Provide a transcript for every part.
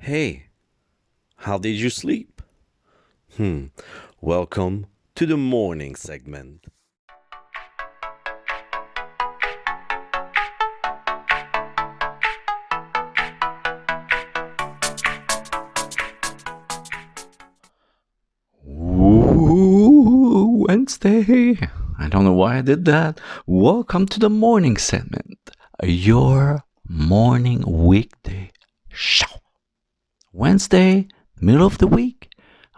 Hey, how did you sleep? Hmm, welcome to the morning segment. Ooh, Wednesday. I don't know why I did that. Welcome to the morning segment, your morning weekday show. Wednesday, middle of the week,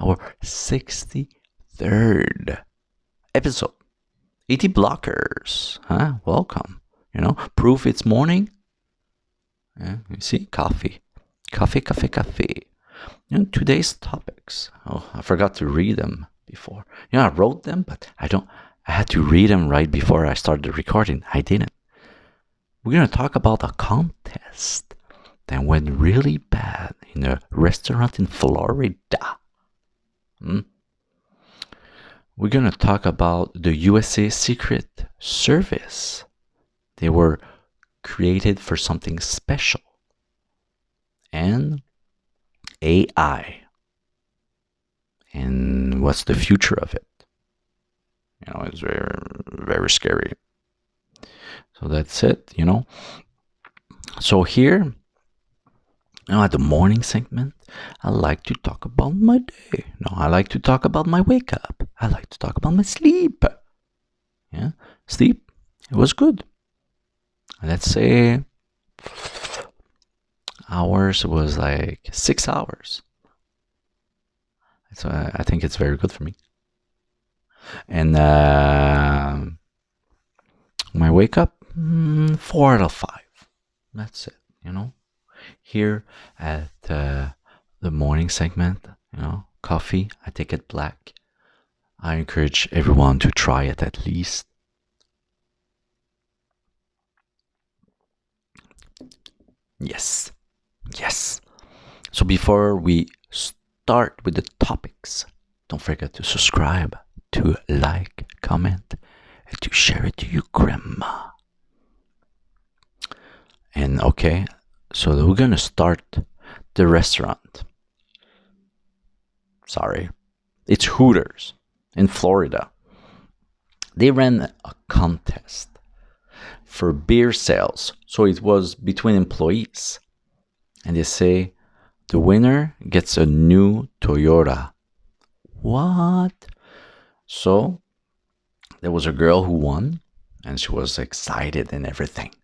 our 63rd episode. ETblokers, huh? Welcome. Proof it's morning. Yeah, you see, coffee. Today's topics. Oh, I forgot to read them before. I wrote them, but I had to read them right before I started the recording. I didn't. We're going to talk about a contest that went really bad in a restaurant in Florida. We're going to talk about the USA Secret Service. They were created for something special. And AI. And what's the future of it? It's very, very scary. So that's it. So here, at the morning segment, I like to talk about my day. I like to talk about my wake up. I like to talk about my sleep. Yeah, sleep. It was good. Let's say hours was like 6 hours. So I think it's very good for me. And my wake up, 4 out of 5. That's it, Here at the morning segment, coffee, I take it black. I encourage everyone to try it at least. Yes. So before we start with the topics, don't forget to subscribe, to like, comment, and to share it to your grandma. And okay, so we're gonna start the restaurant. Sorry, it's Hooters in Florida. They ran a contest for beer sales, so it was between employees, and they say the winner gets a new Toyota. What? So there was a girl who won, and she was excited and everything.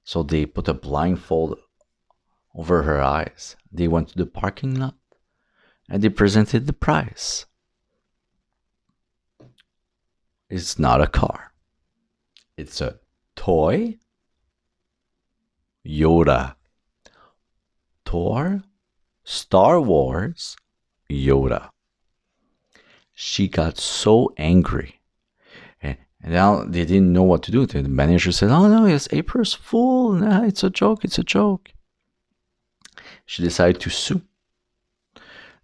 So they put a blindfold over her eyes. They went to the parking lot and they presented the prize. It's not a car. It's a toy Yoda. Star Wars Yoda. She got so angry. And now they didn't know what to do. The manager said, "Oh no, it's April's Fool. Nah, it's a joke. She decided to sue.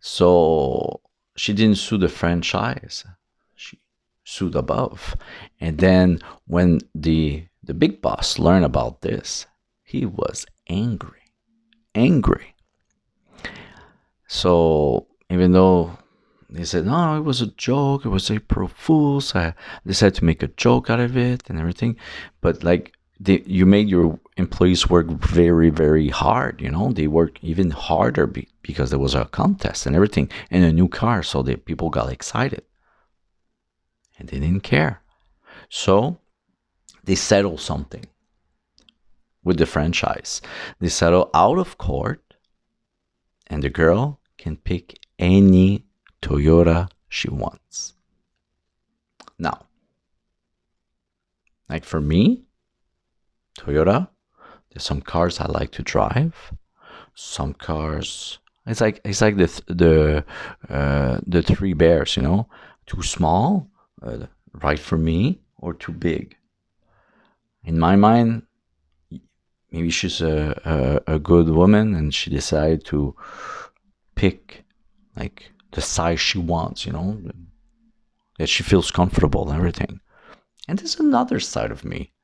So she didn't sue the franchise. She sued above. And then when the big boss learned about this, he was angry. So even though they said, no, it was a joke, it was April Fool's, I decided to make a joke out of it and everything. But you made your employees work very, very hard. They worked even harder because there was a contest and everything and a new car. So the people got excited and they didn't care. So they settled something with the franchise. They settled out of court, and the girl can pick any Toyota she wants. Now, like for me, Toyota, there's some cars I like to drive. Some cars, it's like the three bears, too small, right for me, or too big. In my mind, maybe she's a good woman and she decided to pick like the size she wants, that she feels comfortable and everything. And there's another side of me.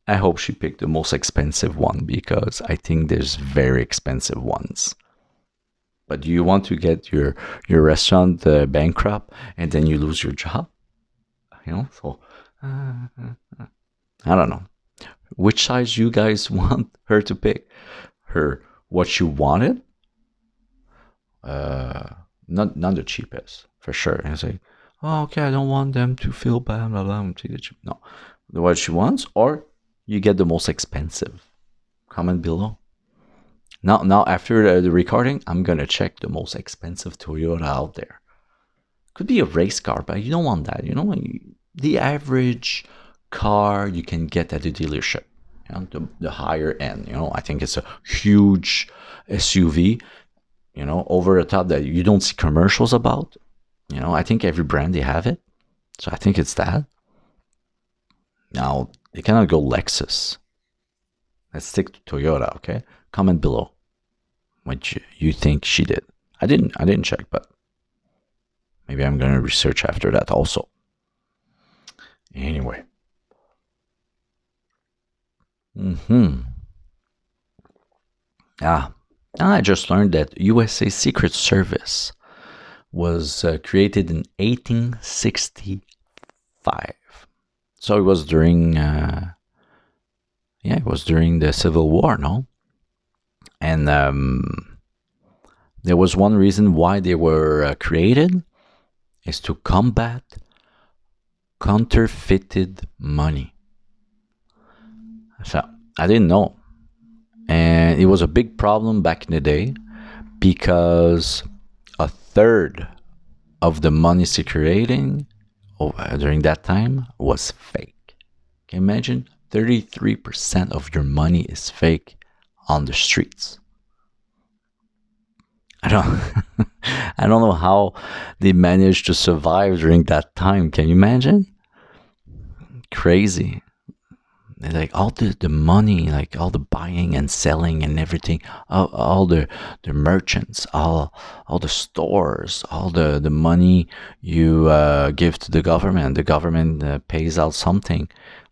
I hope she picked the most expensive one because I think there's very expensive ones. But do you want to get your restaurant bankrupt and then you lose your job? So I don't know. Which size you guys want her to pick? Her what she wanted? Not the cheapest for sure. And say, oh, okay, I don't want them to feel bad. Blah blah. Take the cheap. No, the what she wants, or you get the most expensive. Comment below. Now after the recording, I'm gonna check the most expensive Toyota out there. Could be a race car, but you don't want that. The average car you can get at the dealership. The higher end. I think it's a huge SUV. Over the top that you don't see commercials about. I think every brand they have it. So I think it's that. Now they cannot go Lexus. Let's stick to Toyota, okay? Comment below what you think she did. I didn't check, but maybe I'm gonna research after that also. Anyway. I just learned that USA Secret Service was created in 1865. So it was during the Civil War, no? And there was one reason why they were created is to combat counterfeited money. So I didn't know. And it was a big problem back in the day because a third of the money circulating during that time was fake. Can you imagine? 33% of your money is fake on the streets. I don't know how they managed to survive during that time. Can you imagine? Crazy. Like all the money, like all the buying and selling and everything, all the merchants, all the stores, all the money you give to the government pays out something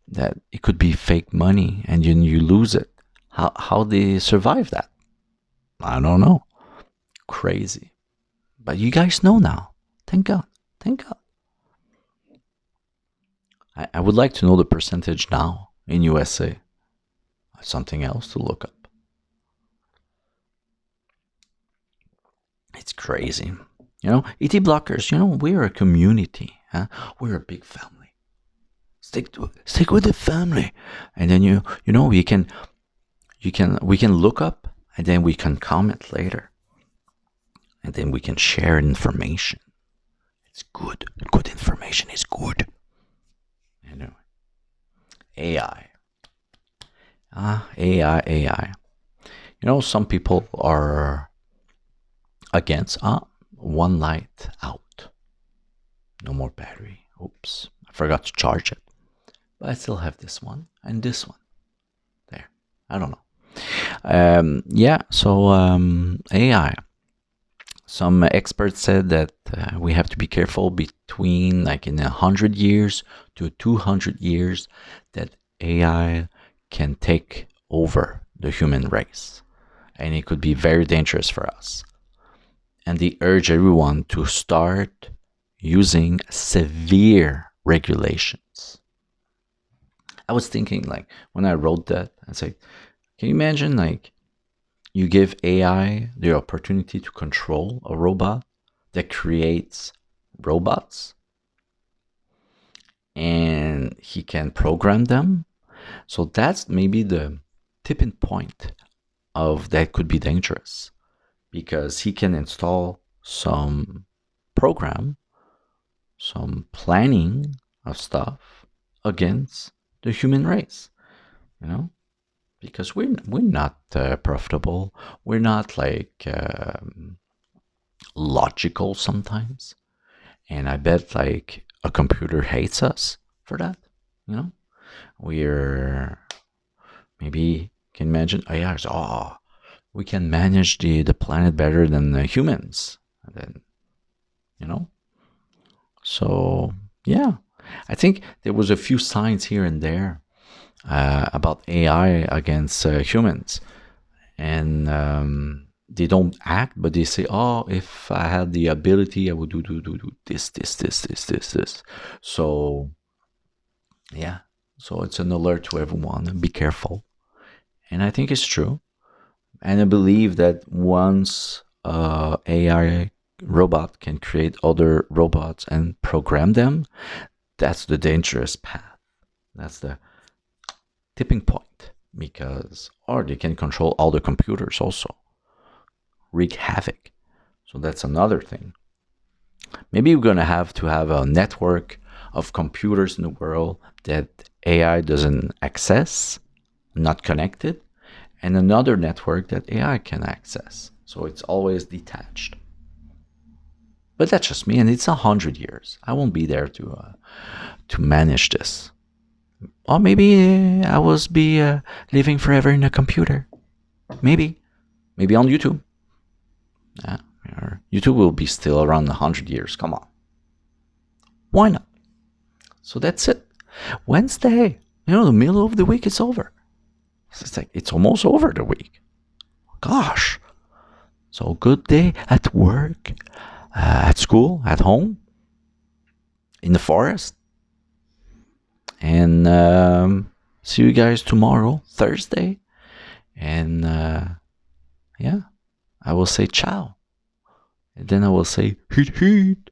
that it could be fake money, and you lose it. How they survive that? I don't know. Crazy. But you guys know now. Thank God. Thank God. I would like to know the percentage now in USA. Something else to look up. It's crazy. ETblokers, we're a community. Huh? We're a big family. Stick with the family. And then we can look up, and then we can comment later. And then we can share information. It's good. Good information is good. Anyway. AI. AI. Some people are against one light out. No more battery. Oops. I forgot to charge it. But I still have this one and this one. There. I don't know. So AI. Some experts said that we have to be careful between like in 100 years to 200 years that AI can take over the human race. And it could be very dangerous for us. And they urge everyone to start using severe regulations. I was thinking, like, when I wrote that, I said, can you imagine, like, you give AI the opportunity to control a robot that creates robots, and he can program them. So that's maybe the tipping point of that could be dangerous, because he can install some program, some planning of stuff against the human race, because we're not profitable. We're not like logical sometimes, and I bet like a computer hates us for that. We're maybe can imagine AIs. We can manage the planet better than the humans. And then so yeah, I think there was a few signs here and there about AI against humans, and they don't act, but they say, "Oh, if I had the ability, I would do this." So yeah, so it's an alert to everyone: be careful. And I think it's true, and I believe that once AI robot can create other robots and program them, that's the dangerous path. That's the tipping point, because or they can control all the computers also, wreak havoc. So that's another thing. Maybe we're going to have a network of computers in the world that AI doesn't access, not connected, and another network that AI can access. So it's always detached. But that's just me, and it's 100 years. I won't be there to manage this. Or maybe I will be living forever in a computer. Maybe on YouTube. Yeah, YouTube will be still around 100 years. Come on, why not? So that's it. Wednesday, the middle of the week is over. It's like it's almost over the week. Gosh. So good day at work, at school, at home, in the forest, and see you guys tomorrow, Thursday, and yeah, I will say ciao, and then I will say heat heat.